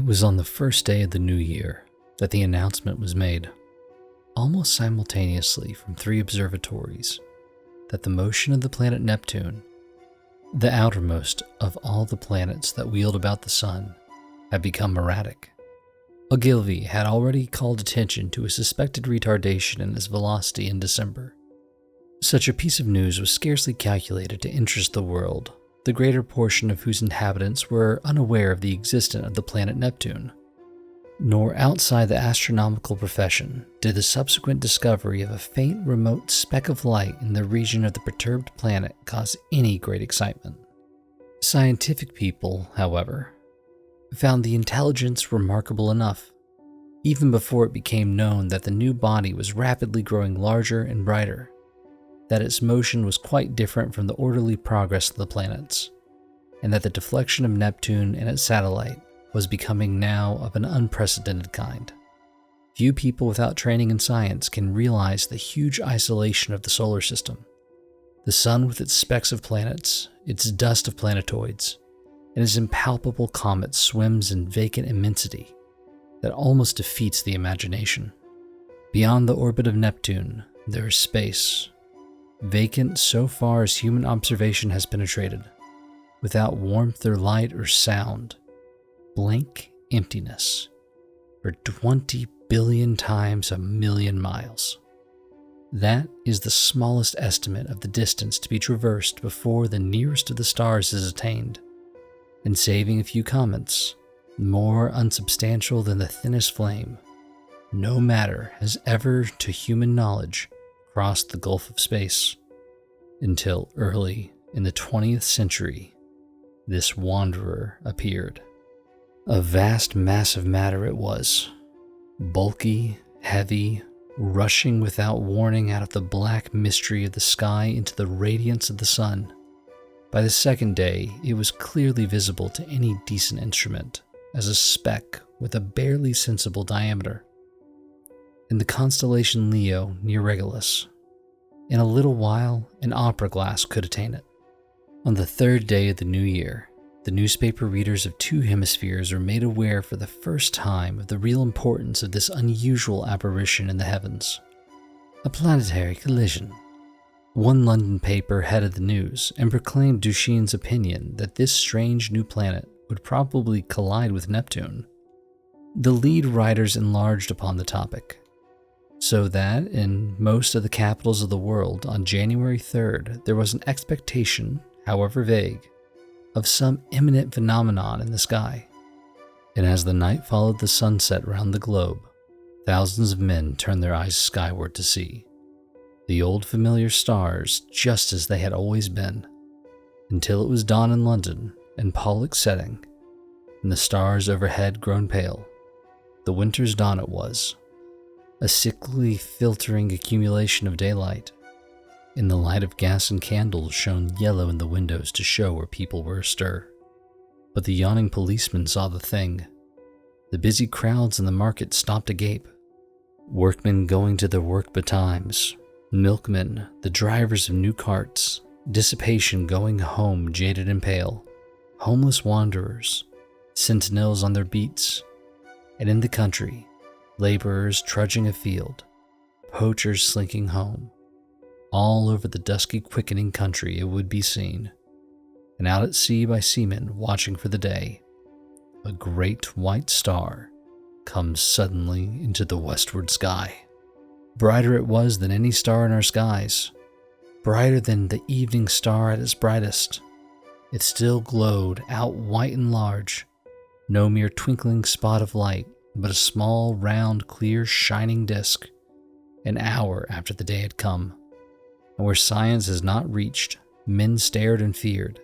It was on the first day of the new year that the announcement was made, almost simultaneously from 3 observatories, that the motion of the planet Neptune, the outermost of all the planets that wheeled about the sun, had become erratic. Ogilvy had already called attention to a suspected retardation in its velocity in December. Such a piece of news was scarcely calculated to interest the world, the greater portion of whose inhabitants were unaware of the existence of the planet Neptune. Nor outside the astronomical profession did the subsequent discovery of a faint remote speck of light in the region of the perturbed planet cause any great excitement. Scientific people, however, found the intelligence remarkable enough, even before it became known that the new body was rapidly growing larger and brighter, that its motion was quite different from the orderly progress of the planets, and that the deflection of Neptune and its satellite was becoming now of an unprecedented kind. Few people without training in science can realize the huge isolation of the solar system. The sun with its specks of planets, its dust of planetoids, and its impalpable comets swims in vacant immensity that almost defeats the imagination. Beyond the orbit of Neptune, there is space, vacant so far as human observation has penetrated, without warmth or light or sound, blank emptiness, for 20 billion times a million miles. That is the smallest estimate of the distance to be traversed before the nearest of the stars is attained, and saving a few comets, more unsubstantial than the thinnest flame, no matter has ever, to human knowledge, crossed the gulf of space, until early in the 20th century, this wanderer appeared. A vast mass of matter it was, bulky, heavy, rushing without warning out of the black mystery of the sky into the radiance of the sun. By the second day, it was clearly visible to any decent instrument as a speck with a barely sensible diameter. In the constellation Leo near Regulus, in a little while, an opera glass could attain it. On the 3rd day of the new year, the newspaper readers of 2 hemispheres were made aware for the first time of the real importance of this unusual apparition in the heavens. A planetary collision. One London paper headed the news and proclaimed Duchesne's opinion that this strange new planet would probably collide with Neptune. The lead writers enlarged upon the topic, so that in most of the capitals of the world on January 3rd there was an expectation, however vague, of some imminent phenomenon in the sky. And as the night followed the sunset round the globe, thousands of men turned their eyes skyward to see the old familiar stars just as they had always been, until it was dawn in London and Pollux setting, and the stars overhead grown pale. The winter's dawn it was, a sickly filtering accumulation of daylight, and the light of gas and candles shone yellow in the windows to show where people were astir. But the yawning policeman saw the thing. The busy crowds in the market stopped agape. Workmen going to their work betimes, milkmen, the drivers of new carts, dissipation going home jaded and pale, homeless wanderers, sentinels on their beats, and in the country, laborers trudging afield, poachers slinking home. All over the dusky quickening country it would be seen, and out at sea by seamen watching for the day, a great white star comes suddenly into the westward sky. Brighter it was than any star in our skies, brighter than the evening star at its brightest. It still glowed out white and large, no mere twinkling spot of light, but a small, round, clear, shining disk, an hour after the day had come. And where science has not reached, men stared and feared,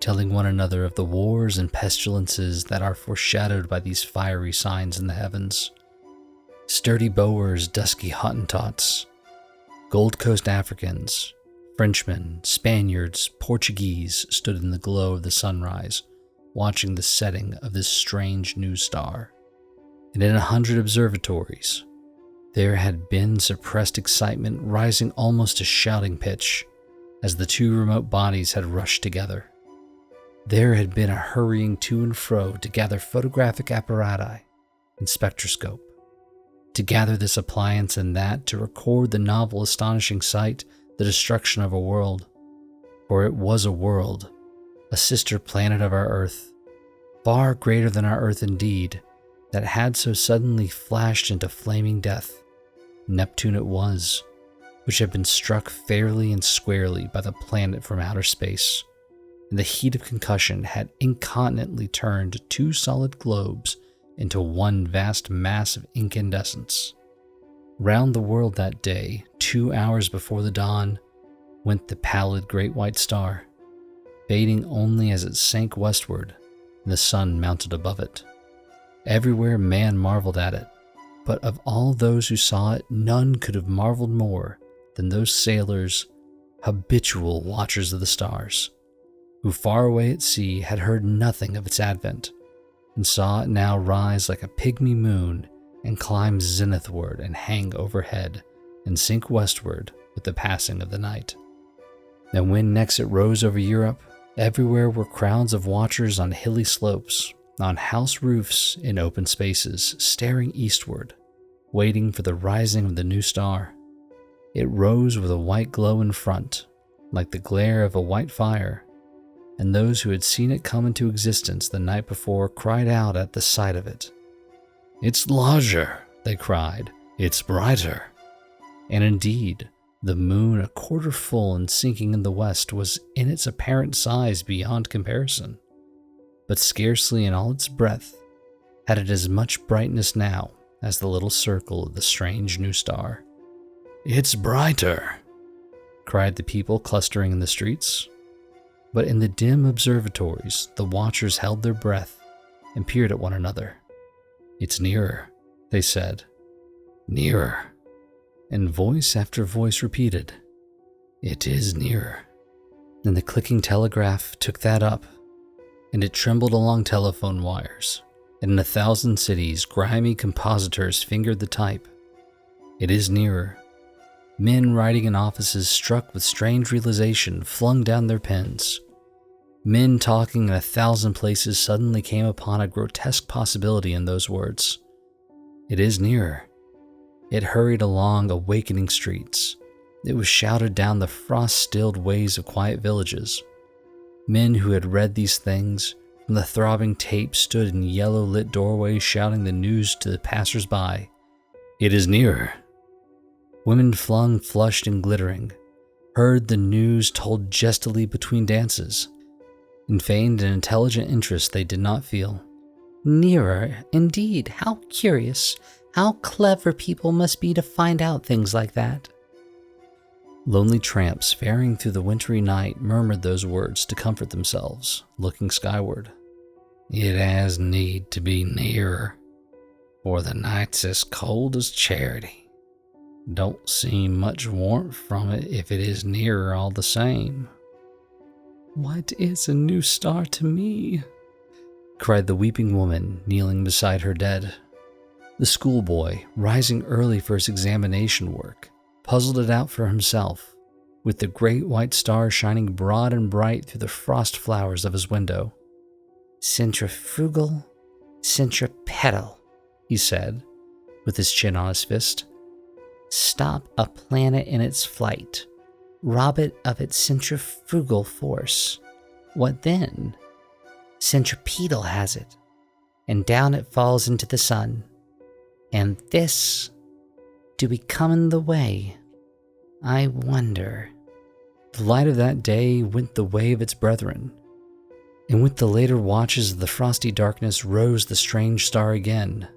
telling one another of the wars and pestilences that are foreshadowed by these fiery signs in the heavens. Sturdy Boers, dusky Hottentots, Gold Coast Africans, Frenchmen, Spaniards, Portuguese stood in the glow of the sunrise, watching the setting of this strange new star. And in 100 observatories, there had been suppressed excitement rising almost to shouting pitch as the 2 remote bodies had rushed together. There had been a hurrying to and fro to gather photographic apparatus and spectroscope, to gather this appliance and that to record the novel astonishing sight, the destruction of a world. For it was a world, a sister planet of our Earth, far greater than our Earth indeed, that had so suddenly flashed into flaming death. Neptune it was, which had been struck fairly and squarely by the planet from outer space, and the heat of concussion had incontinently turned two solid globes into one vast mass of incandescence. Round the world that day, 2 hours before the dawn, went the pallid great white star, fading only as it sank westward and the sun mounted above it. Everywhere man marveled at it, but of all those who saw it, none could have marveled more than those sailors, habitual watchers of the stars, who far away at sea had heard nothing of its advent, and saw it now rise like a pygmy moon and climb zenithward and hang overhead and sink westward with the passing of the night. And when next it rose over Europe, everywhere were crowds of watchers on hilly slopes, on house roofs, in open spaces, staring eastward, waiting for the rising of the new star. It rose with a white glow in front, like the glare of a white fire, and those who had seen it come into existence the night before cried out at the sight of it. "It's larger," they cried. "It's brighter." And indeed, the moon, a quarter full and sinking in the west, was in its apparent size beyond comparison, but scarcely in all its breadth had it as much brightness now as the little circle of the strange new star. "It's brighter," cried the people clustering in the streets. But in the dim observatories, the watchers held their breath and peered at one another. "It's nearer," they said. "Nearer." And voice after voice repeated, "It is nearer." And the clicking telegraph took that up, and it trembled along telephone wires, and in 1,000 cities grimy compositors fingered the type. It is nearer. Men writing in offices struck with strange realization flung down their pens. Men talking in 1,000 places suddenly came upon a grotesque possibility in those words. It is nearer. It hurried along awakening streets. It was shouted down the frost-stilled ways of quiet villages. Men who had read these things from the throbbing tape stood in yellow-lit doorways shouting the news to the passers-by. It is nearer. Women flung flushed and glittering, heard the news told jestily between dances, and feigned an intelligent interest they did not feel. Nearer, indeed. How curious. How clever people must be to find out things like that. Lonely tramps faring through the wintry night murmured those words to comfort themselves, looking skyward. It has need to be nearer, for the night's as cold as charity. Don't seem much warmth from it if it is nearer all the same. What is a new star to me? Cried the weeping woman kneeling beside her dead. The schoolboy, rising early for his examination work, puzzled it out for himself, with the great white star shining broad and bright through the frost flowers of his window. Centrifugal, centripetal, he said, with his chin on his fist. Stop a planet in its flight. Rob it of its centrifugal force. What then? Centripetal has it, and down it falls into the sun. And this, do we come in the way? I wonder. The light of that day went the way of its brethren, and with the later watches of the frosty darkness rose the strange star again,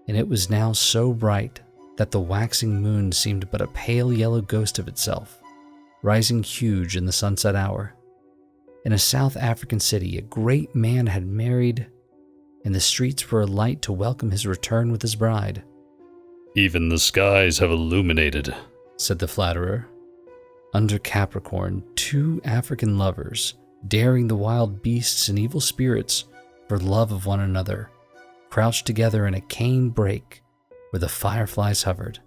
and it was now so bright that the waxing moon seemed but a pale yellow ghost of itself, rising huge in the sunset hour. In a South African city, a great man had married, and the streets were alight to welcome his return with his bride. Even the skies have illuminated, said the flatterer. Under Capricorn, 2 African lovers, daring the wild beasts and evil spirits for love of one another, crouched together in a cane brake where the fireflies hovered.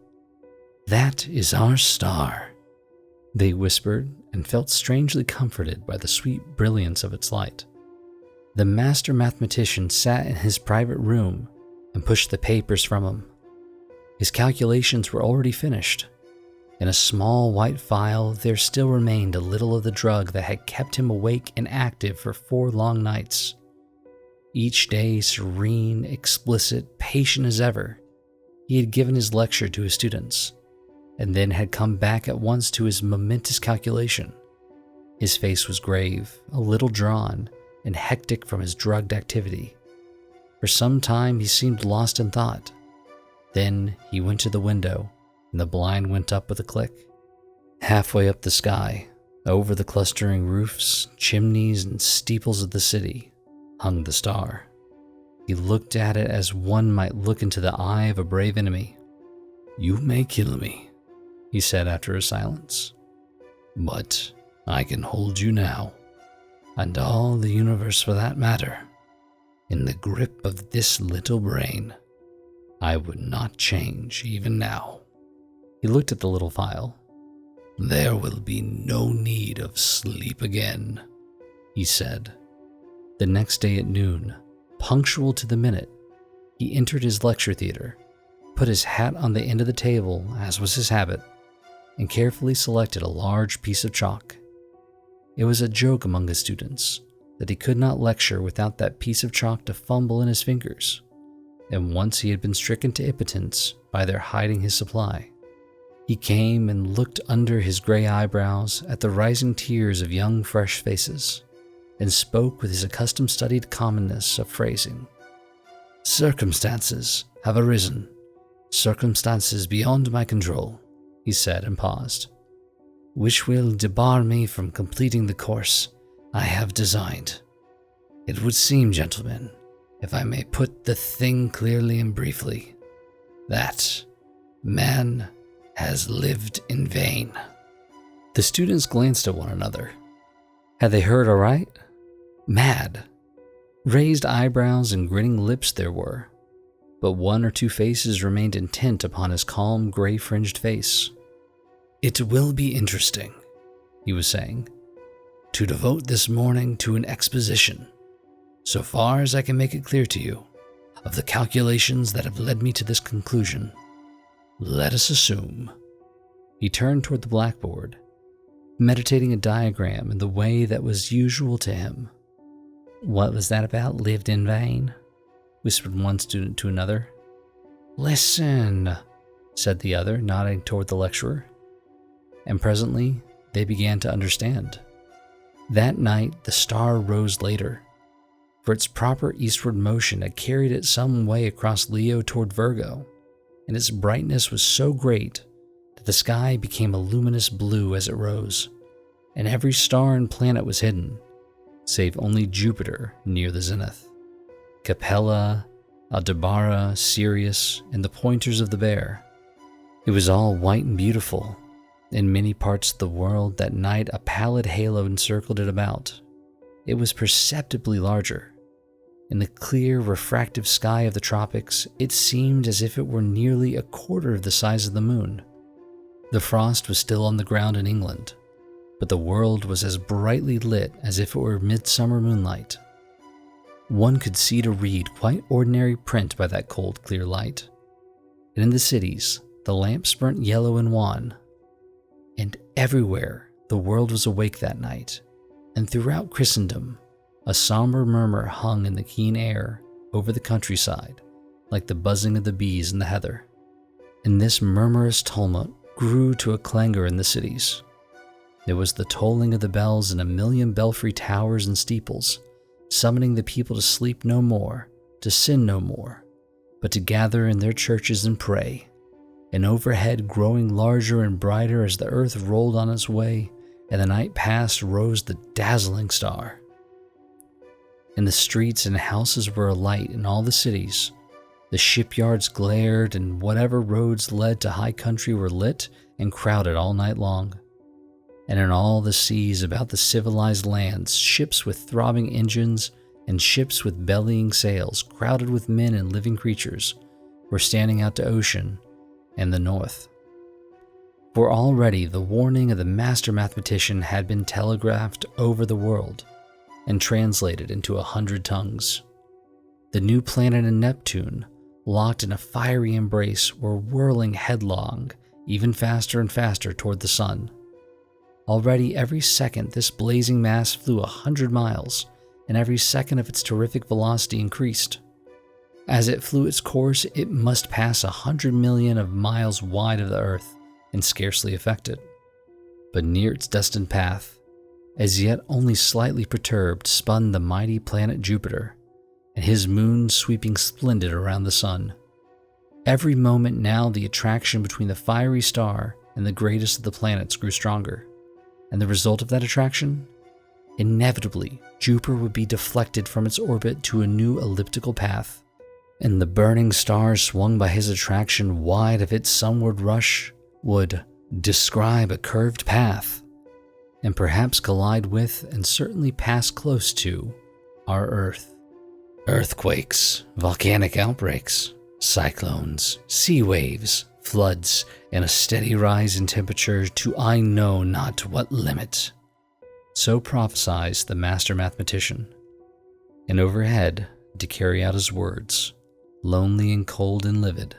That is our star, they whispered, and felt strangely comforted by the sweet brilliance of its light. The master mathematician sat in his private room and pushed the papers from him. His calculations were already finished. In a small white file, there still remained a little of the drug that had kept him awake and active for 4 long nights. Each day serene, explicit, patient as ever, he had given his lecture to his students, and then had come back at once to his momentous calculation. His face was grave, a little drawn, and hectic from his drugged activity. For some time he seemed lost in thought. Then he went to the window, and the blind went up with a click. Halfway up the sky, over the clustering roofs, chimneys, and steeples of the city, hung the star. He looked at it as one might look into the eye of a brave enemy. "You may kill me," he said after a silence, "but I can hold you now, and all the universe for that matter, in the grip of this little brain. I would not change even now." He looked at the little file. "There will be no need of sleep again," he said. The next day at noon, punctual to the minute, he entered his lecture theater, put his hat on the end of the table, as was his habit, and carefully selected a large piece of chalk. It was a joke among his students that he could not lecture without that piece of chalk to fumble in his fingers, and once he had been stricken to impotence by their hiding his supply. He came and looked under his gray eyebrows at the rising tiers of young, fresh faces, and spoke with his accustomed studied commonness of phrasing. "Circumstances have arisen, circumstances beyond my control," he said and paused, "which will debar me from completing the course I have designed. It would seem, gentlemen, if I may put the thing clearly and briefly, that man has lived in vain." The students glanced at one another. Had they heard aright? Mad. Raised eyebrows and grinning lips there were, but 1 or 2 faces remained intent upon his calm, gray-fringed face. "It will be interesting," he was saying, "to devote this morning to an exposition, so far as I can make it clear to you, of the calculations that have led me to this conclusion. Let us assume." He turned toward the blackboard, meditating a diagram in the way that was usual to him. "What was that about, lived in vain?" whispered one student to another. "Listen," said the other, nodding toward the lecturer. And presently they began to understand. That night the star rose later, for its proper eastward motion had carried it some way across Leo toward Virgo, and its brightness was so great that the sky became a luminous blue as it rose, and every star and planet was hidden, save only Jupiter near the zenith, Capella, Aldebaran, Sirius, and the pointers of the Bear. It was all white and beautiful. In many parts of the world that night a pallid halo encircled it about. It was perceptibly larger. In the clear, refractive sky of the tropics, it seemed as if it were nearly a quarter of the size of the moon. The frost was still on the ground in England, but the world was as brightly lit as if it were midsummer moonlight. One could see to read quite ordinary print by that cold, clear light. And in the cities, the lamps burnt yellow and wan. And everywhere the world was awake that night, and throughout Christendom, a somber murmur hung in the keen air over the countryside, like the buzzing of the bees in the heather. And this murmurous tumult grew to a clangor in the cities. There was the tolling of the bells in a million belfry towers and steeples, summoning the people to sleep no more, to sin no more, but to gather in their churches and pray. And overhead, growing larger and brighter as the earth rolled on its way and the night passed, rose the dazzling star. And the streets and houses were alight in all the cities. The shipyards glared, and whatever roads led to high country were lit and crowded all night long. And in all the seas about the civilized lands, ships with throbbing engines and ships with bellying sails, crowded with men and living creatures, were standing out to ocean and the north. For already the warning of the master mathematician had been telegraphed over the world. and translated into 100 tongues. The new planet and Neptune, locked in a fiery embrace, were whirling headlong, even faster and faster toward the sun. Already every second this blazing mass flew 100 miles, and every second of its terrific velocity increased. As it flew its course, it must pass 100 million of miles wide of the Earth and scarcely affect it. But near its destined path, as yet only slightly perturbed, spun the mighty planet Jupiter, and his moon sweeping splendid around the sun. Every moment now the attraction between the fiery star and the greatest of the planets grew stronger, and the result of that attraction? Inevitably, Jupiter would be deflected from its orbit to a new elliptical path, and the burning star, swung by his attraction wide of its sunward rush, would describe a curved path, and perhaps collide with, and certainly pass close to, our Earth. Earthquakes, volcanic outbreaks, cyclones, sea waves, floods, and a steady rise in temperature to I know not what limit. So prophesies the master mathematician. And overhead, to carry out his words, lonely and cold and livid,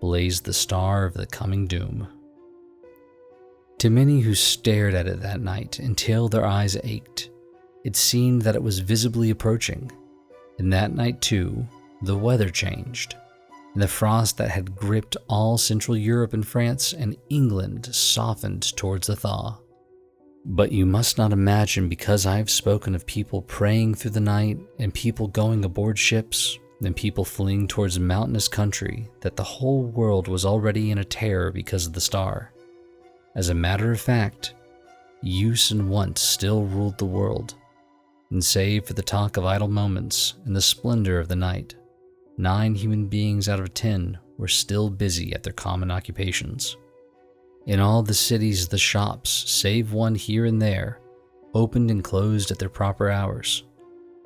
blazed the star of the coming doom. To many who stared at it that night until their eyes ached, it seemed that it was visibly approaching. And that night too, the weather changed, and the frost that had gripped all Central Europe and France and England softened towards the thaw. But you must not imagine, because I have spoken of people praying through the night, and people going aboard ships, and people fleeing towards mountainous country, that the whole world was already in a terror because of the star. As a matter of fact, use and want still ruled the world, and save for the talk of idle moments and the splendor of the night, 9 human beings out of 10 were still busy at their common occupations. In all the cities, the shops, save one here and there, opened and closed at their proper hours.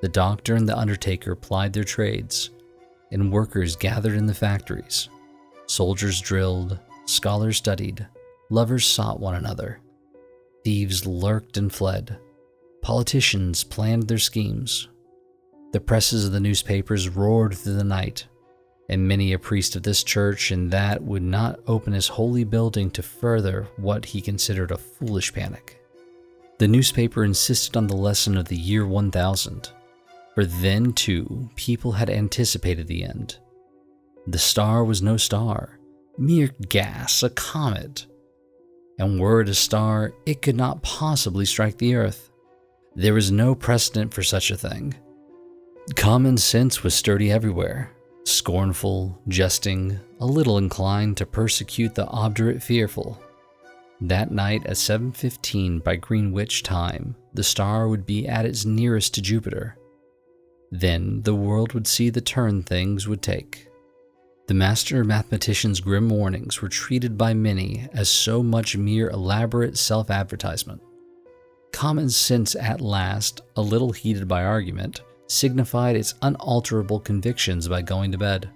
The doctor and the undertaker plied their trades, and workers gathered in the factories. Soldiers drilled, scholars studied, lovers sought one another. Thieves lurked and fled. Politicians planned their schemes. The presses of the newspapers roared through the night, and many a priest of this church and that would not open his holy building to further what he considered a foolish panic. The newspaper insisted on the lesson of the year 1000, for then too people had anticipated the end. The star was no star, mere gas, a comet. And were it a star, it could not possibly strike the earth. There was no precedent for such a thing. Common sense was sturdy everywhere, scornful, jesting, a little inclined to persecute the obdurate fearful. That night at 7:15 by Greenwich time, the star would be at its nearest to Jupiter. Then the world would see the turn things would take. The master mathematician's grim warnings were treated by many as so much mere elaborate self-advertisement. Common sense at last, a little heated by argument, signified its unalterable convictions by going to bed.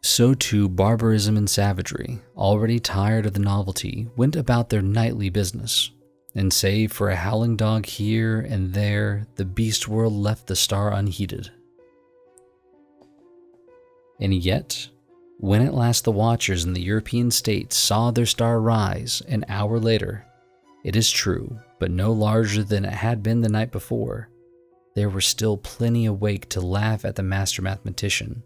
So too barbarism and savagery, already tired of the novelty, went about their nightly business, and save for a howling dog here and there, the beast world left the star unheeded. And yet, when at last the watchers in the European states saw their star rise an hour later, it is true, but no larger than it had been the night before, there were still plenty awake to laugh at the master mathematician,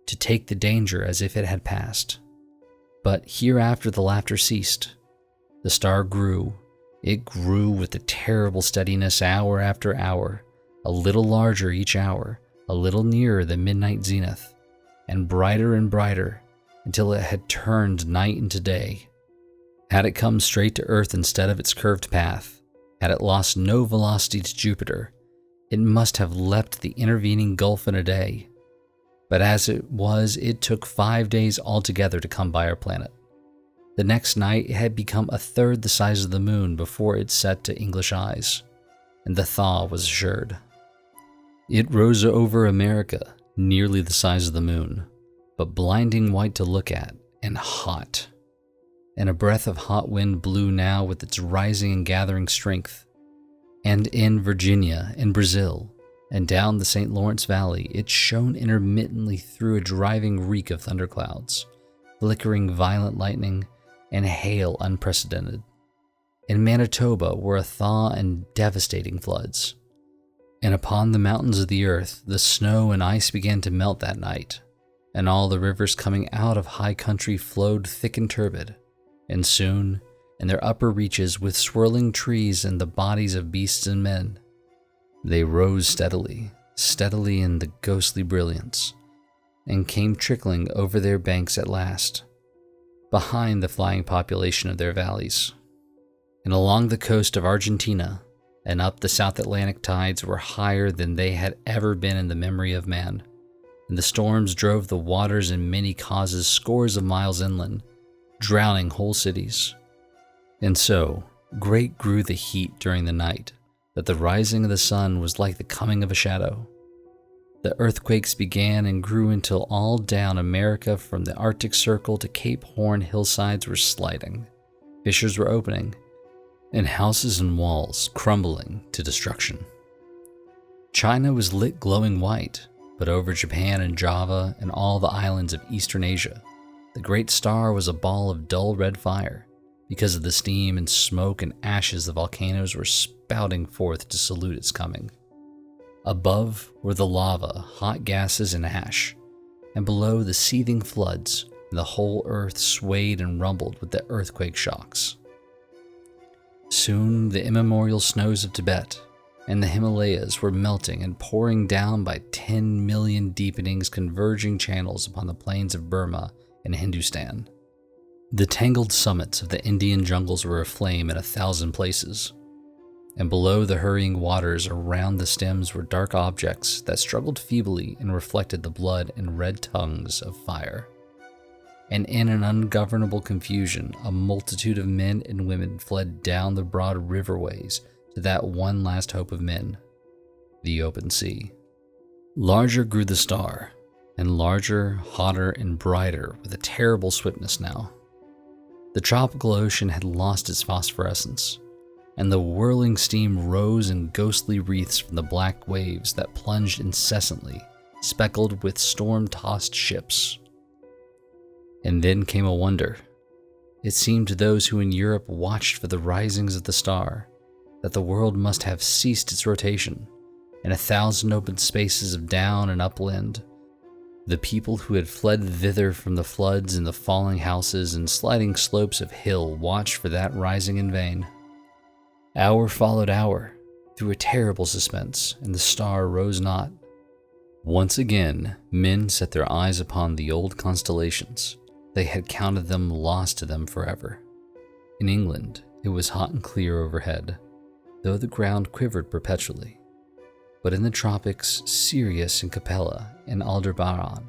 to take the danger as if it had passed. But hereafter the laughter ceased. The star grew. It grew with a terrible steadiness hour after hour, a little larger each hour, a little nearer the midnight zenith, and brighter, until it had turned night into day. Had it come straight to Earth instead of its curved path, had it lost no velocity to Jupiter, it must have leapt the intervening gulf in a day. But as it was, it took 5 days altogether to come by our planet. The next night it had become a third the size of the moon before it set to English eyes, and the thaw was assured. It rose over America, nearly the size of the moon, but blinding white to look at, and hot. And a breath of hot wind blew now with its rising and gathering strength. And in Virginia, in Brazil, and down the St. Lawrence Valley, it shone intermittently through a driving reek of thunderclouds, flickering violent lightning, and hail unprecedented. In Manitoba were a thaw and devastating floods. And upon the mountains of the earth, the snow and ice began to melt that night, and all the rivers coming out of high country flowed thick and turbid, and soon, in their upper reaches with swirling trees and the bodies of beasts and men, they rose steadily, steadily in the ghostly brilliance, and came trickling over their banks at last, behind the flying population of their valleys. And along the coast of Argentina and up the South Atlantic tides were higher than they had ever been in the memory of man, and the storms drove the waters in many causes scores of miles inland, drowning whole cities. And so great grew the heat during the night, that the rising of the sun was like the coming of a shadow. The earthquakes began and grew until all down America from the Arctic Circle to Cape Horn hillsides were sliding, fissures were opening, and houses and walls crumbling to destruction. China was lit glowing white, but over Japan and Java and all the islands of Eastern Asia, the great star was a ball of dull red fire, because of the steam and smoke and ashes the volcanoes were spouting forth to salute its coming. Above were the lava, hot gases, and ash, and below the seething floods, and the whole earth swayed and rumbled with the earthquake shocks. Soon the immemorial snows of Tibet and the Himalayas were melting and pouring down by 10 million deepenings, converging channels upon the plains of Burma and Hindustan. The tangled summits of the Indian jungles were aflame in 1,000 places, and below the hurrying waters around the stems were dark objects that struggled feebly and reflected the blood and red tongues of fire. And in an ungovernable confusion, a multitude of men and women fled down the broad riverways to that one last hope of men, the open sea. Larger grew the star, and larger, hotter, and brighter with a terrible swiftness now. The tropical ocean had lost its phosphorescence, and the whirling steam rose in ghostly wreaths from the black waves that plunged incessantly, speckled with storm-tossed ships. And then came a wonder. It seemed to those who in Europe watched for the risings of the star that the world must have ceased its rotation, and 1,000 open spaces of down and upland, the people who had fled thither from the floods and the falling houses and sliding slopes of hill watched for that rising in vain. Hour followed hour, through a terrible suspense, and the star rose not. Once again, men set their eyes upon the old constellations. They had counted them lost to them forever. In England, it was hot and clear overhead, though the ground quivered perpetually. But in the tropics, Sirius and Capella and Aldebaran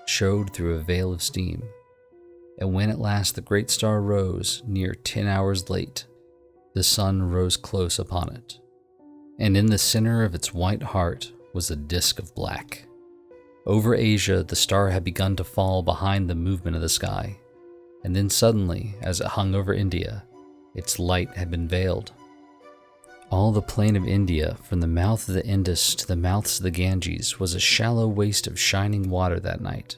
showed through a veil of steam, and when at last the great star rose, near 10 hours late, the sun rose close upon it, and in the center of its white heart was a disk of black. Over Asia, the star had begun to fall behind the movement of the sky, and then suddenly, as it hung over India, its light had been veiled. All the plain of India, from the mouth of the Indus to the mouths of the Ganges, was a shallow waste of shining water that night,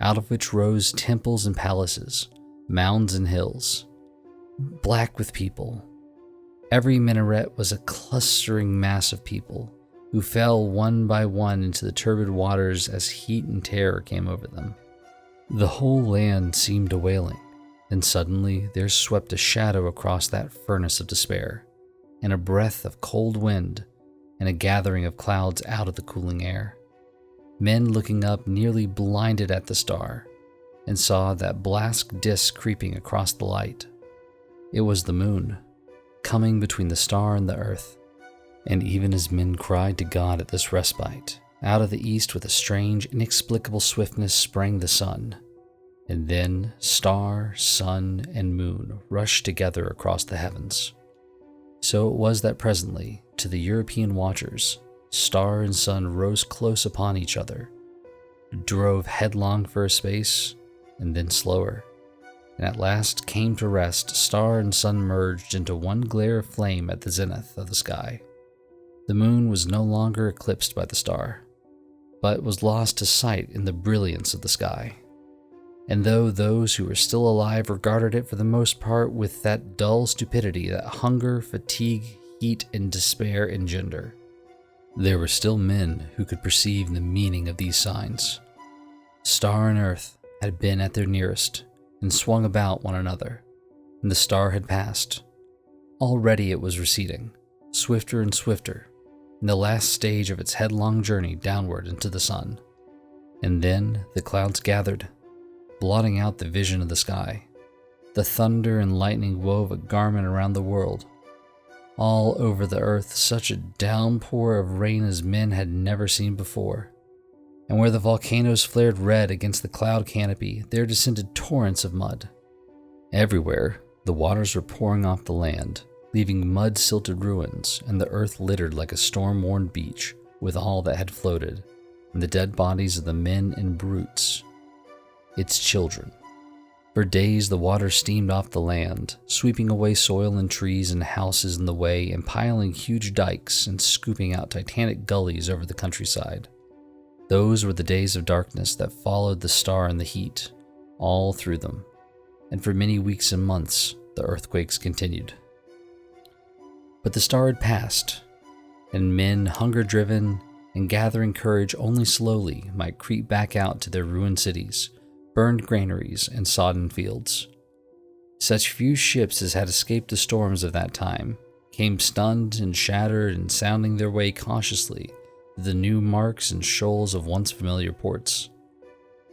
out of which rose temples and palaces, mounds and hills, black with people. Every minaret was a clustering mass of people, who fell one by one into the turbid waters as heat and terror came over them. The whole land seemed a wailing, and suddenly there swept a shadow across that furnace of despair, and a breath of cold wind, and a gathering of clouds out of the cooling air. Men looking up nearly blinded at the star, and saw that black disk creeping across the light. It was the moon, coming between the star and the earth. And even as men cried to God at this respite, out of the east with a strange, inexplicable swiftness sprang the sun. And then star, sun, and moon rushed together across the heavens. So it was that presently, to the European watchers, star and sun rose close upon each other, drove headlong for a space, and then slower, and at last came to rest, star and sun merged into one glare of flame at the zenith of the sky. The moon was no longer eclipsed by the star, but was lost to sight in the brilliance of the sky. And though those who were still alive regarded it for the most part with that dull stupidity that hunger, fatigue, heat, and despair engender, there were still men who could perceive the meaning of these signs. Star and earth had been at their nearest and swung about one another, and the star had passed. Already it was receding, swifter and swifter, in the last stage of its headlong journey downward into the sun. And then the clouds gathered, blotting out the vision of the sky. The thunder and lightning wove a garment around the world. All over the earth such a downpour of rain as men had never seen before. And where the volcanoes flared red against the cloud canopy, there descended torrents of mud. Everywhere, the waters were pouring off the land, leaving mud-silted ruins, and the earth littered like a storm-worn beach with all that had floated, and the dead bodies of the men and brutes, its children. For days the water steamed off the land, sweeping away soil and trees and houses in the way, and piling huge dikes and scooping out titanic gullies over the countryside. Those were the days of darkness that followed the star and the heat, all through them, and for many weeks and months the earthquakes continued. But the star had passed, and men, hunger-driven and gathering courage only slowly, might creep back out to their ruined cities, burned granaries, and sodden fields. Such few ships as had escaped the storms of that time came stunned and shattered and sounding their way cautiously to the new marks and shoals of once familiar ports.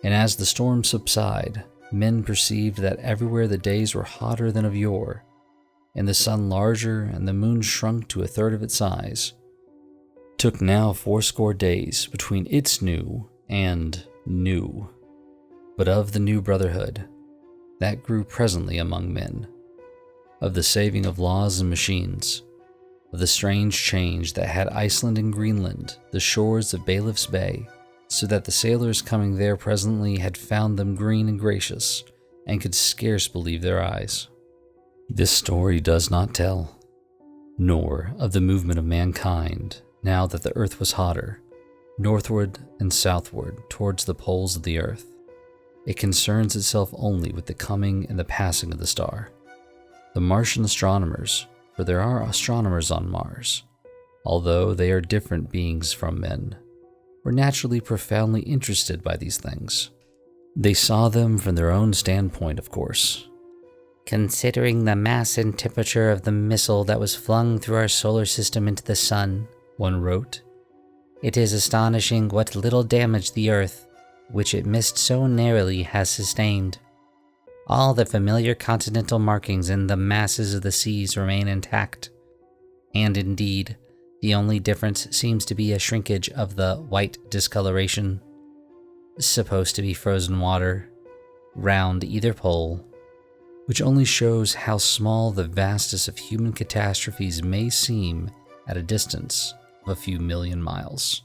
And as the storms subside, men perceived that everywhere the days were hotter than of yore, and the sun larger, and the moon shrunk to a third of its size. Took now 80 days between its new and new. But of the new brotherhood, that grew presently among men, of the saving of laws and machines, of the strange change that had Iceland and Greenland, the shores of Bailiff's Bay, so that the sailors coming there presently had found them green and gracious, and could scarce believe their eyes. This story does not tell, nor of the movement of mankind, now that the earth was hotter, northward and southward towards the poles of the earth. It concerns itself only with the coming and the passing of the star. The Martian astronomers, for there are astronomers on Mars, although they are different beings from men, were naturally profoundly interested by these things. They saw them from their own standpoint, of course. Considering the mass and temperature of the missile that was flung through our solar system into the sun, one wrote, it is astonishing what little damage the Earth, which it missed so narrowly, has sustained. All the familiar continental markings in the masses of the seas remain intact, and indeed, the only difference seems to be a shrinkage of the white discoloration, supposed to be frozen water, round either pole, which only shows how small the vastness of human catastrophes may seem at a distance of a few million miles.